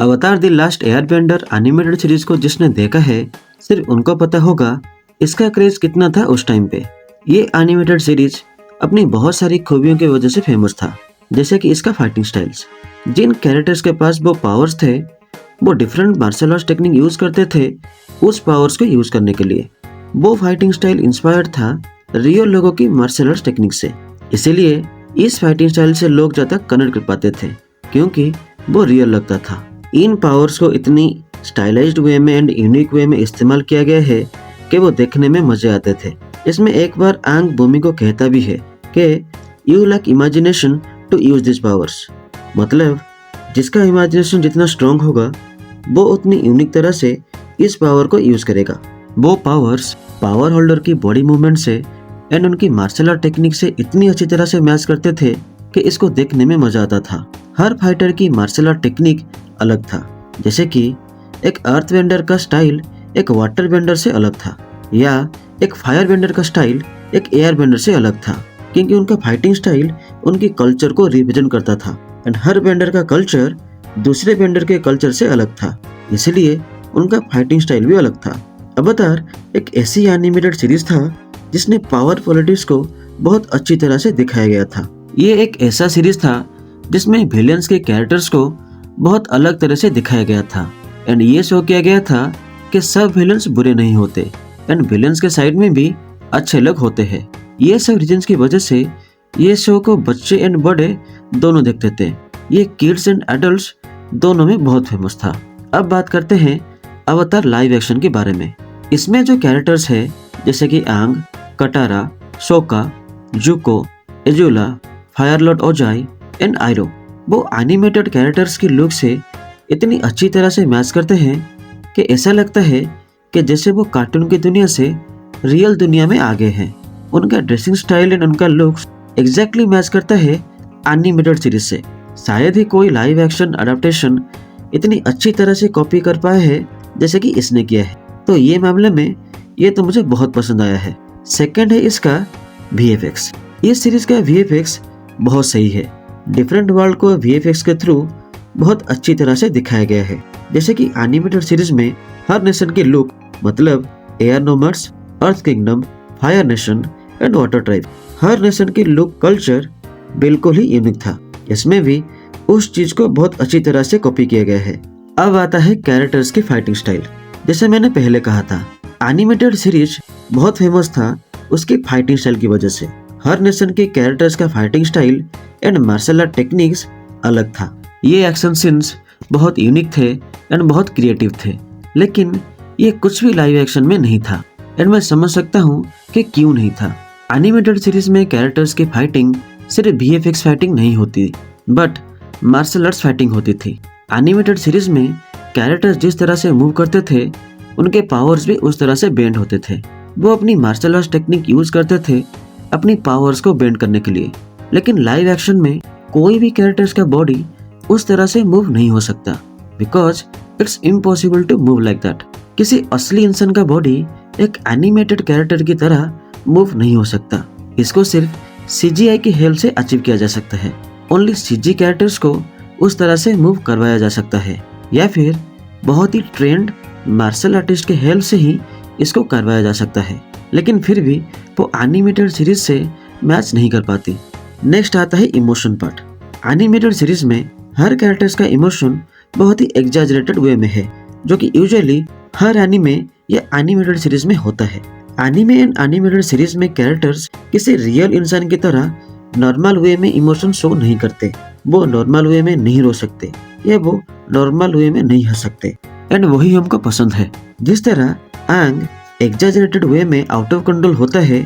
अवतार the last Airbender animated series को जिसने देखा है सिर्फ उनको पता होगा इसका क्रेज कितना था उस टाइम पे। ये एनिमेटेड सीरीज अपनी बहुत सारी खूबियों की वजह से फेमस था, जैसे कि इसका फाइटिंग स्टाइल्स। जिन कैरेक्टर्स के पास वो पावर्स थे वो different martial arts technique use करते थे उस पावर्स को यूज करने के लिए। वो फाइटिंग स्टाइल इंस्पायर्ड था रियल लोगों की मार्शल आर्ट्स टेक्निक से, इसीलिए इस फाइटिंग स्टाइल से लोग ज्यादा कनेक्ट कर पाते थे क्योंकि वो रियल लगता था। इन पावर्स को इतनी स्टाइलाइज्ड वे में एंड यूनिक वे में इस्तेमाल किया गया है कि वो देखने में मजे आते थे। इसमें एक बार आंग भूमि को कहता भी है कि you lack imagination to use this powers, मतलब जिसका इमेजिनेशन जितना स्ट्रॉन्ग होगा वो उतनी यूनिक तरह से इस पावर को यूज करेगा। वो पावर्स पावर होल्डर की बॉडी मूवमेंट से एंड उनकी मार्शल आर्ट टेक्निक से इतनी अच्छी तरह से मैच करते थे कि इसको देखने में मजा आता था। हर फाइटर की मार्शल आर्ट टेक्निक अलग था, जैसे कि एक अर्थ बेंडर का स्टाइल एक वाटर बेंडर से अलग था, या एक फायर बेंडर का स्टाइल एक एयर बेंडर से अलग था, क्योंकि उनका फाइटिंग स्टाइल उनकी कल्चर को रिप्रेजेंट करता था एंड हर बेंडर का कल्चर दूसरे बेंडर के कल्चर से अलग था, इसलिए उनका फाइटिंग स्टाइल भी अलग था। अवतार एक ऐसी एनिमेटेड सीरीज था जिसने पावर पॉलिटिक्स को बहुत अच्छी तरह से दिखाया गया था। ये एक ऐसा सीरीज था जिसमें विलेंस के कैरेक्टर्स को बहुत अलग तरह से दिखाया गया था एंड ये शो किया गया था कि सब विलेंस बुरे नहीं होते एंड विलेंस के साइड में भी अच्छे लोग होते हैं। ये सब रीजंस की वजह से ये शो को बच्चे एंड बड़े दोनों देखते थे। ये किड्स एंड एडल्ट्स दोनों में बहुत फेमस था। अब बात करते हैं अवतार लाइव एक्शन के बारे में। इसमें जो कैरेक्टर्स है जैसे कि आंग, कटारा, शोका, जुको, एजुला, फायरलॉर्ड ओजाई एंड आयरो, वो एनिमेटेड कैरेक्टर्स की लुक से इतनी अच्छी तरह से मैच करते हैं कि ऐसा लगता है कि जैसे वो कार्टून की दुनिया से रियल दुनिया में आ गए हैं। उनका ड्रेसिंग स्टाइल एंड उनका लुक्स एग्जैक्टली मैच करता है एनिमेटेड सीरीज से। शायद ही कोई लाइव एक्शन अडेप्टेशन इतनी अच्छी तरह से कॉपी कर पाया है जैसे कि इसने किया है, तो ये मामले में ये तो मुझे बहुत पसंद आया है। सेकंड है इसका VFX। इस सीरीज का VFX बहुत सही है। डिफरेंट वर्ल्ड को VFX के थ्रू बहुत अच्छी तरह से दिखाया गया है, जैसे कि एनिमेटेड सीरीज में हर नेशन की लुक, मतलब air nomads, earth kingdom, fire nation and water tribe, her nation की लुक कल्चर बिल्कुल ही यूनिक था। इसमें भी उस चीज को बहुत अच्छी तरह से कॉपी किया गया है। अब आता है कैरेक्टर्स की फाइटिंग स्टाइल। जैसे मैंने पहले कहा था एनिमेटेड सीरीज बहुत फेमस था उसकी फाइटिंग स्टाइल की वजह से। हर नेशन के कैरेक्टर्स का fighting style and martial art techniques अलग था। ये एक्शन सीन्स बहुत यूनिक थे एंड बहुत क्रिएटिव थे, लेकिन ये कुछ भी लाइव एक्शन में नहीं था एंड मैं समझ सकता हूँ कि क्यों नहीं था। एनिमेटेड सीरीज में कैरेक्टर्स की फाइटिंग सिर्फ VFX फाइटिंग नहीं होती बट मार्शल आर्ट्स फाइटिंग होती थी। एनिमेटेड सीरीज में कैरेक्टर्स जिस तरह से मूव करते थे उनके पावर्स भी उस तरह से बेंड होते थे। वो अपनी मार्शल आर्ट्स टेक्निक यूज करते थे अपनी पावर्स को बेंड करने के लिए, लेकिन लाइव एक्शन में कोई भी कैरेक्टर्स का बॉडी उस तरह से मूव नहीं हो सकता because it's impossible to move like that. किसी असली इंसान का बॉडी एक एनिमेटेड कैरेक्टर की तरह मूव नहीं हो सकता। इसको सिर्फ CGI की हेल्प से अचीव किया जा सकता है। ओनली CG कैरेक्टर्स को उस तरह से मूव करवाया जा सकता है या फिर बहुत ही ट्रेंड मार्शल आर्टिस्ट के हेल्प से ही इसको करवाया जा सकता है, लेकिन फिर भी वो एनिमेटेड सीरीज से मैच नहीं कर पाती। नेक्स्ट आता है इमोशन पार्ट। एनिमेटेड सीरीज में हर कैरेक्टर्स का इमोशन बहुत ही एग्जैजरेटेड वे में है, जो कि यूजुअली हर एनीमे या एनिमेटेड सीरीज में होता है। एनीमे एंड एनिमेटेड सीरीज में कैरेक्टर्स किसी रियल इंसान की तरह नॉर्मल वे में इमोशन शो नहीं करते। वो नॉर्मल वे में नहीं रो सकते या वो नॉर्मल वे में नहीं हंस सकते एंड वही हमको पसंद है। जिस तरह आंग एग्जैजरेटेड वे में आउट ऑफ कंट्रोल होता है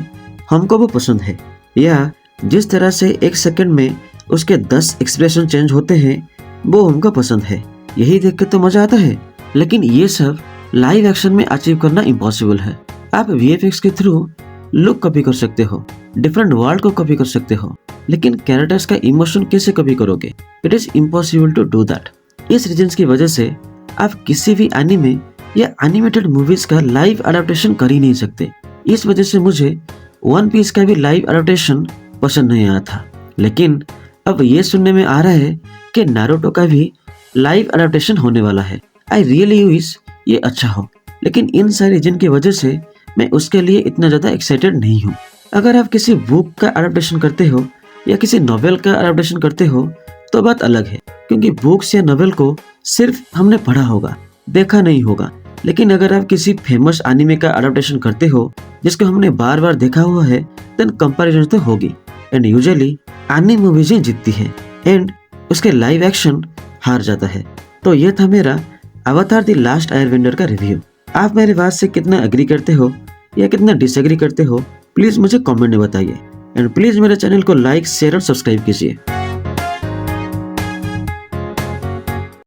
हमको वो पसंद है, या जिस तरह से एक सेकंड में उसके 10 एक्सप्रेशन चेंज होते हैं वो हमको पसंद है। यही देख के तो मजा आता है, लेकिन ये सब लाइव एक्शन में अचीव करना इम्पॉसिबल है। आप VFX के थ्रू लुक कॉपी कर सकते हो, डिफरेंट वर्ल्ड को कॉपी कर सकते हो, लेकिन कैरेक्टर्स का इमोशन कैसे कॉपी करोगे? It is impossible to do that. इस रीजंस की वजह से आप किसी भी एनीमे या एनिमेटेड मूवीज का लाइव अडेप्टेशन कर ही नहीं सकते। इस वजह से मुझे वन पीस का भी लाइव अडेप्टेशन पसंद नहीं आया था, लेकिन अब ये सुनने में आ रहा है कि नारुतो का भी लाइव अडेप्टेशन होने वाला है। आई रियली विश ये अच्छा हो, लेकिन इन सारी रीजन की वजह से मैं उसके लिए इतना ज़्यादा एक्साइटेड नहीं हूँ। अगर आप किसी बुक का अडेप्टेशन करते हो या किसी नॉवेल का अडेप्टेशन करते हो तो बात अलग है, क्योंकि बुक्स या नॉवेल को सिर्फ हमने पढ़ा होगा, देखा नहीं होगा। लेकिन अगर आप किसी फेमस एनिमे का अडेप्टेशन करते हो जिसको हमने बार बार देखा हुआ है, देन कंपैरिजन तो होगी। एंड यूजुअली एनिमे मूवीज ही जीतती है एंड उसके लाइव एक्शन हार जाता है। तो ये था मेरा अवतार द लास्ट एयरबेंडर का रिव्यू। आप मेरी बात से कितना एग्री करते हो या कितना डिसएग्री करते हो, प्लीज मुझे कमेंट में बताइए। एंड प्लीज मेरे चैनल को लाइक, शेयर और सब्सक्राइब कीजिए।